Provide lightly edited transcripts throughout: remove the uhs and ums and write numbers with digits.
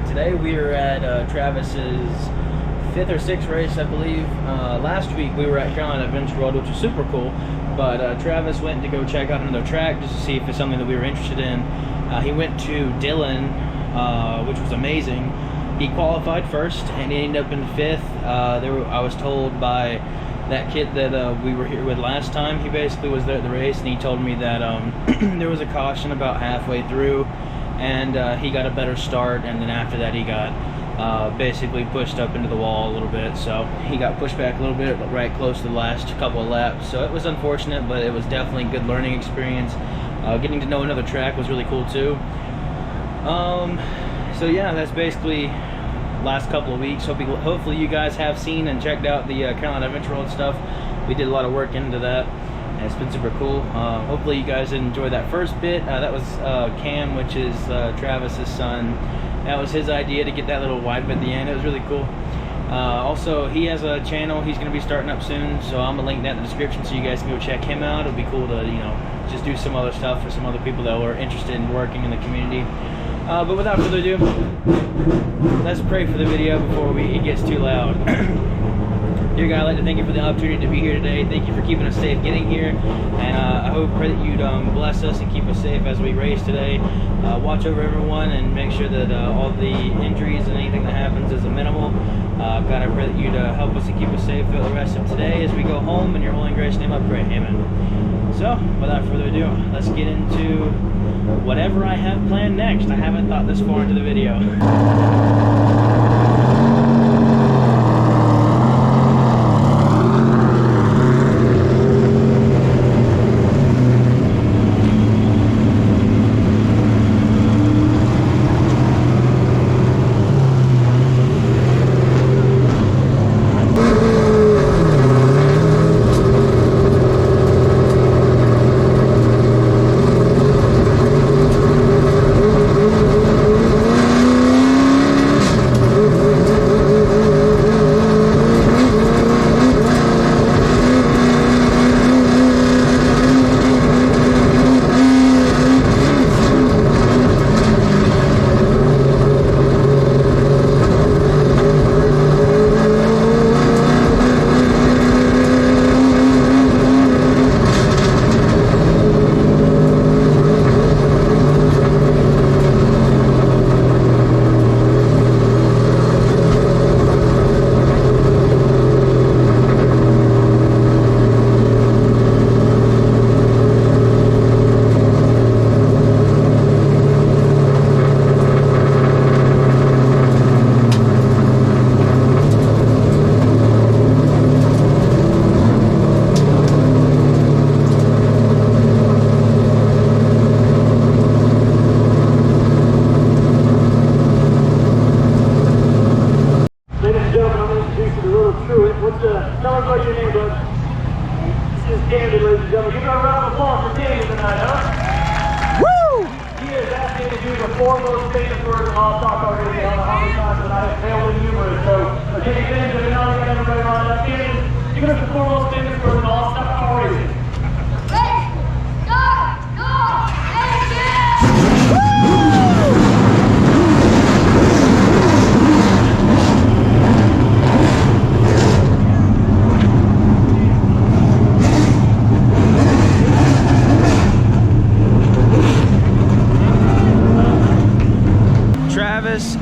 Today we are at Travis's 5th or 6th race, I believe. Last week we were at Carolina Adventure World, which was super cool, but Travis went to go check out another track just to see if it's something that we were interested in. He went to Dillon, which was amazing. He qualified first and he ended up in 5th. I was told by that kid that we were here with last time, he basically was there at the race, and he told me that there was a caution about halfway through, and he got a better start, and then after that he got basically pushed up into the wall a little bit, so he got pushed back a little bit right close to the last couple of laps. So it was unfortunate, but it was definitely a good learning experience. Getting to know another track was really cool too. So yeah, that's basically last couple of weeks. Hopefully you guys have seen and checked out the Carolina Adventure World stuff. We did a lot of work into that, and it's been super cool. Hopefully you guys enjoyed that first bit. That was Cam, which is Travis's son. That was his idea to get that little wide bit at the end. It was really cool. Also, he has a channel he's going to be starting up soon, so I'm going to link that in the description so you guys can go check him out. It'll be cool to, you know, just do some other stuff for some other people that are interested in working in the community. But without further ado, let's pray for the video before it gets too loud. Dear God, I'd like to thank you for the opportunity to be here today. Thank you for keeping us safe getting here, and I pray that you'd bless us and keep us safe as we race today. Watch over everyone and make sure that all the injuries and anything that happens is minimal. God, I pray that you'd help us and keep us safe for the rest of today as we go home. In your holy and gracious name I pray, amen. So, without further ado, let's get into whatever I have planned next. I haven't thought this far into the video. Truett. Tell us what your name was. This is Dango, ladies and gentlemen. Give it a round of applause for Dango tonight, huh? Woo! He has asked me to do the 4 most famous words in all stock car racing. I don't know how many times, but I have failed in numerous. So, take advantage of it now. We got everybody lined up. Dango, give us the 4 most famous words in all stock car racing.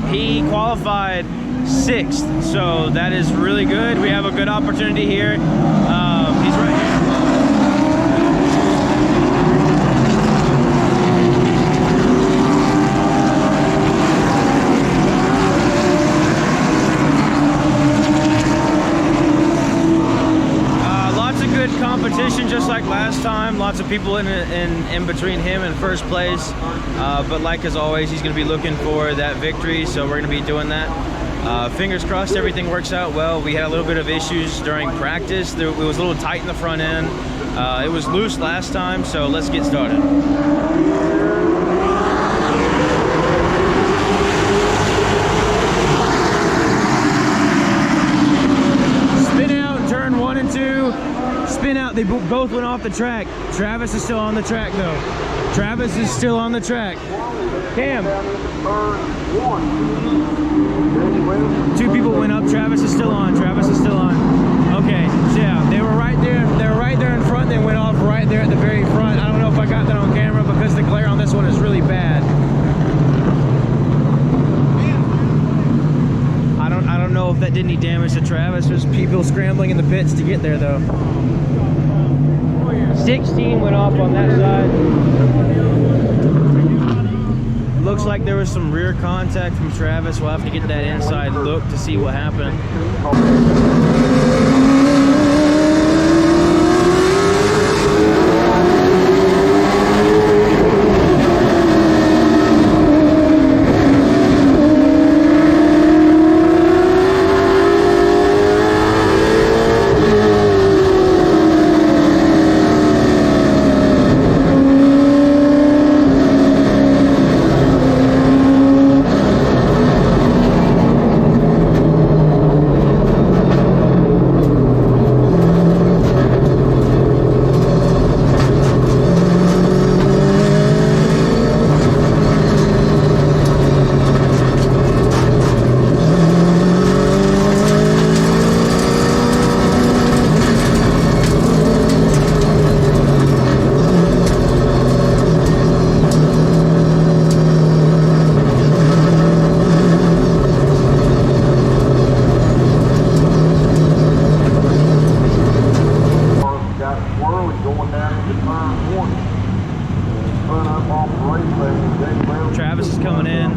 He qualified 6th, so that is really good. We have a good opportunity here. He's right here. Lots of good competition, just like last time. Lots of people in between him and first place, but like as always, he's going to be looking for that victory, so we're going to be doing that. Fingers crossed everything works out well. We had a little bit of issues during practice. It was a little tight in the front end. It was loose last time, so let's get started. Spin out, turn 1 and 2. Spin out, they both went off the track. Travis is still on the track though. Travis is still on the track. Cam. 2 people went up, Travis is still on, Travis is still on. Okay, so yeah, they were right there in front, they went off right there at the very front. I don't know if I got that on camera because the glare on this one is really bad. I don't know if that did any damage to Travis. There's people scrambling in the pits to get there though. 16 went off on that side. Looks like there was some rear contact from Travis. We'll have to get that inside look to see what happened. Travis is coming in.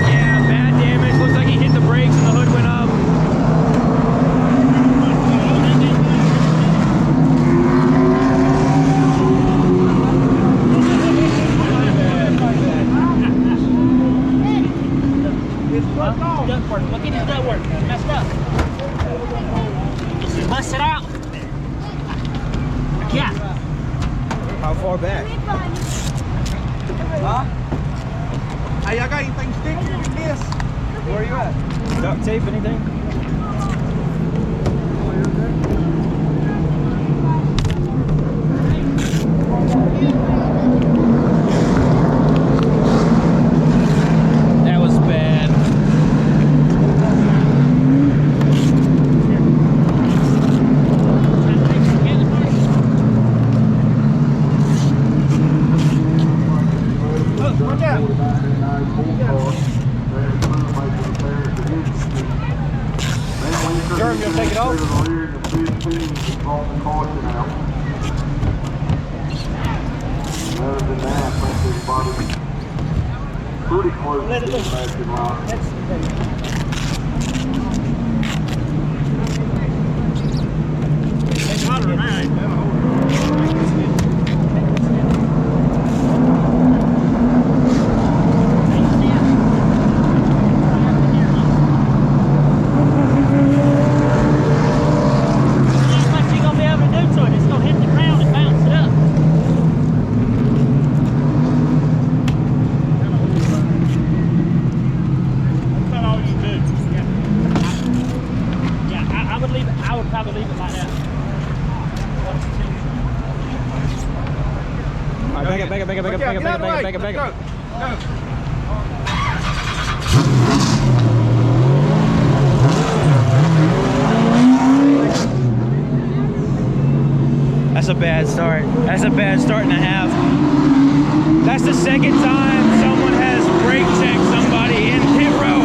Yeah, bad damage. Looks like he hit the brakes and the hood went up. Look at his ductwork. It's messed up. Bust it out. Yeah. How far back? Huh? Hey, y'all got anything sticky in this? Where are you at? Duct tape, anything? That was bad. Watch out. Jeremy, you'll take it off? Let it loose. It's hotter than that. I would probably leave it like that. All right, back up. Go. That's a bad start. That's a bad start and a half. That's the second time someone has brake checked somebody in pit row.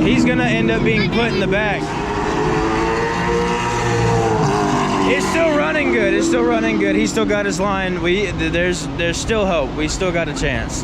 He's gonna end up being put in the back. It's still running. running good. It's still running good. He still got his line. There's still hope. We still got a chance.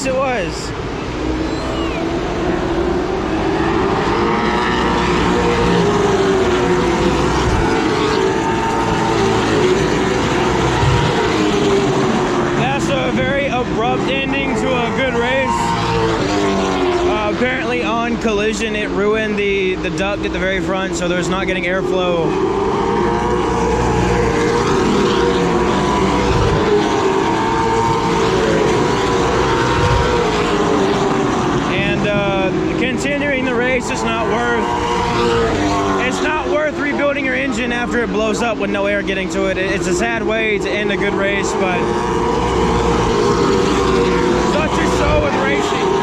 Yes, it was. That's a very abrupt ending to a good race. Apparently on collision, it ruined the duct at the very front, so there's not getting airflow. Continuing the race is not worth. It's not worth rebuilding your engine after it blows up with no air getting to it. It's a sad way to end a good race, but such is so with racing.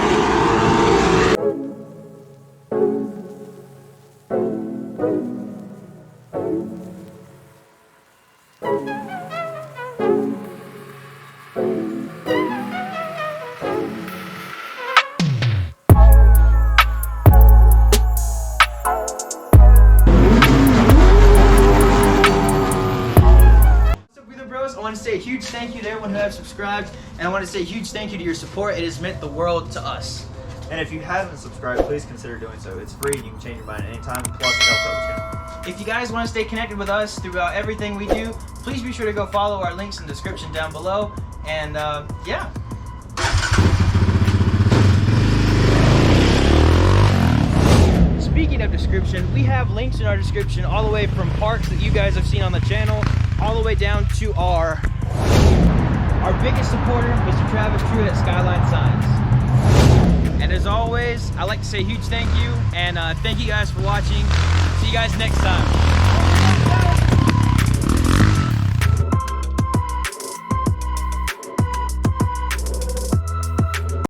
I want to say a huge thank you to everyone who has subscribed, and I want to say a huge thank you to your support. It has meant the world to us. And if you haven't subscribed, please consider doing so. It's free and you can change your mind anytime, plus it helps out the channel. If you guys want to stay connected with us throughout everything we do, please be sure to go follow our links in the description down below. And yeah. Speaking of description, we have links in our description all the way from parks that you guys have seen on the channel, all the way down to our biggest supporter, Mr. Travis Truett at Skyline Signs. And as always, I'd like to say a huge thank you, and thank you guys for watching. See you guys next time.